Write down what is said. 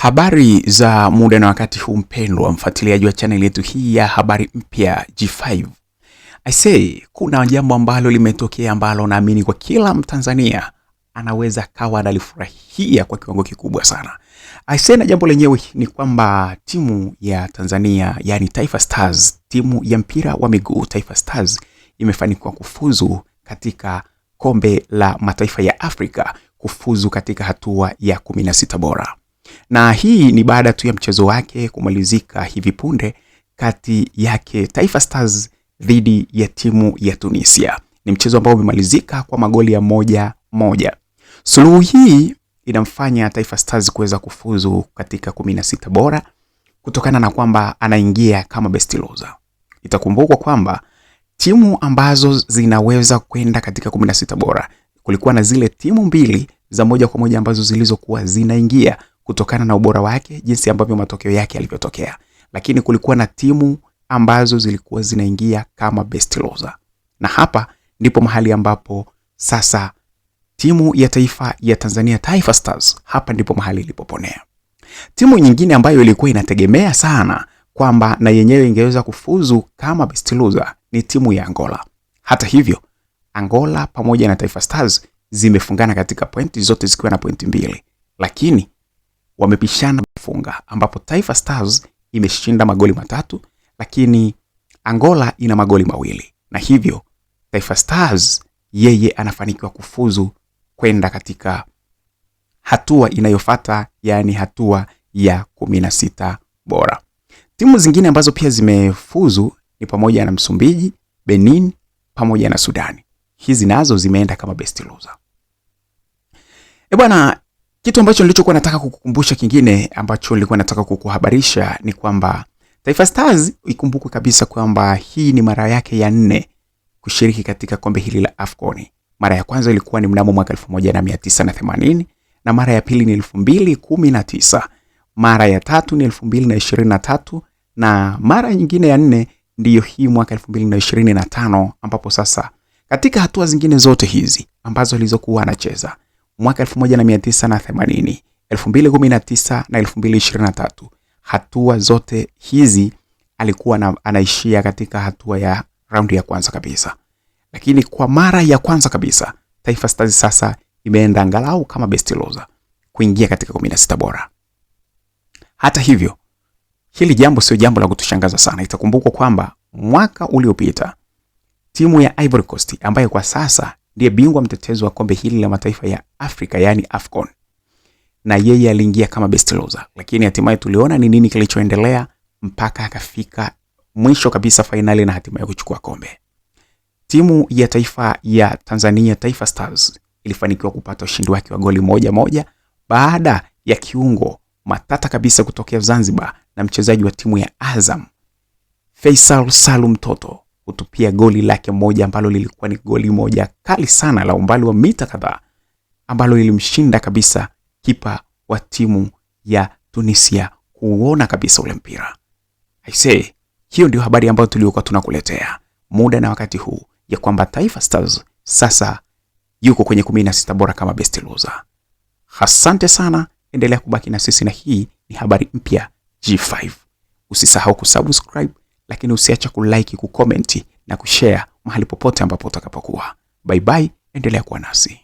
Habari za muda na wakati huu mpendwa mfuatiliaji wa channel yetu hii ya habari mpya G5. I say kuna jambo ambalo limetokea ambalo naamini kwa kila Mtanzania anaweza kawa analifurahia kwa kiwango kikubwa sana. I say na jambo lenyewe ni kwamba timu ya Tanzania, yani Taifa Stars, timu ya mpira wa miguu Taifa Stars imefanikiwa kufuzu katika kombe la mataifa ya Afrika, kufuzu katika hatua ya 16 bora. Na hii ni baada tu ya mchezo wake kumalizika hivi punde kati yake Taifa Stars dhidi ya timu ya Tunisia. Ni mchezo ambao umemalizika kwa magoli ya 1-1. Suluhu hii inamfanya Taifa Stars kuweza kufuzu katika 16 bora kutokana na kwamba anaingia kama best loser. Itakumbukwa kwamba timu ambazo zinaweza kwenda katika 16 bora, kulikuwa na zile timu mbili za moja kwa moja ambazo zilizokuwa zinaingia kutokana na ubora wake, jinsi ambavyo matokeo yake yalivyotokea. Lakini kulikuwa na timu ambazo zilikuwa zinaingia kama best loser. Na hapa ndipo mahali ambapo sasa timu ya taifa ya Tanzania Taifa Stars, hapa ndipo mahali ilipoponea. Timu nyingine ambayo ilikuwa inategemea sana kwamba na yenyewe ingeweza kufuzu kama best loser ni timu ya Angola. Hata hivyo, Angola pamoja na Taifa Stars zimefungana katika pointi zote zikiwa na pointi 2. Lakini wamepishana kufunga ambapo Taifa Stars imeshinda magoli 3, lakini Angola ina magoli 2. Na hivyo Taifa Stars yeye anafanikiwa kufuzu kwenda katika hatua inayofuata, yani hatua ya 16 bora. Timu zingine ambazo pia zimefuzu ni pamoja na Msumbiji, Benin pamoja na Sudani. Hizi nazo zimeenda kama best loser. Bwana, kitu ambacho nilichokuwa nataka kukukumbusha kingine ambacho nilikuwa nataka kukuhabarisha ni kwamba Taifa Stars ikumbukwe kabisa kwamba hii ni mara yake ya 4 kushiriki katika kombe hili la AFCON. Mara ya kwanza ilikuwa ni mnamo mwaka 1980 na mara ya pili ni 2019. Mara ya tatu ni 2023 na mara nyingine ya 4 ndiyo hii mwaka 2025, ambapo sasa katika hatua zingine zote hizi ambazo alizokuwa anacheza mwaka 1980, 2019 na 2023, hatua zote hizi alikuwa anaishia katika hatua ya raundi ya kwanza kabisa. Lakini kwa mara ya kwanza kabisa Taifa Stars sasa imeenda angalau kama best loser kuingia katika 16 bora. Hata hivyo, hili jambo sio jambo la kutushangaza sana. Itakumbukwa kwamba mwaka uliopita timu ya Ivory Coast ambayo kwa sasa ndiye bingwa mtetezi wa kombe hili la mataifa ya Afrika, yani AFCON, na yeye aliingia kama best loser. Lakini hatimaye tuliona ni nini kilichoendelea mpaka akafika mwisho kabisa finali na hatimaye kuchukua kombe. Timu ya taifa ya Tanzania Taifa Stars ilifanikiwa kupata ushindi wake wa goli 1-1 baada ya kiungo matata kabisa kutokea Zanzibar na mchezaji wa timu ya Azam Faisal Salum Toto kutupia goli lake moja ambalo lilikuwa ni goli moja kali sana la umbali wa mita kadhaa, ambalo lilimshinda kabisa kipa wa timu ya Tunisia kuona kabisa ule mpira. I say, hiyo ndio habari ambayo tuliokuwa tunakuletea muda na wakati huu, ya kwamba Taifa Stars sasa yuko kwenye 16 bora kama best loser. Asante sana, endelea kubaki na sisi, na hii ni habari mpya G5. Usisahau kusubscribe, lakini usiacha kulike, kucomment na kushare mahali popote ambapo utakapokuwa. Bye bye, endelea kuwa nasi.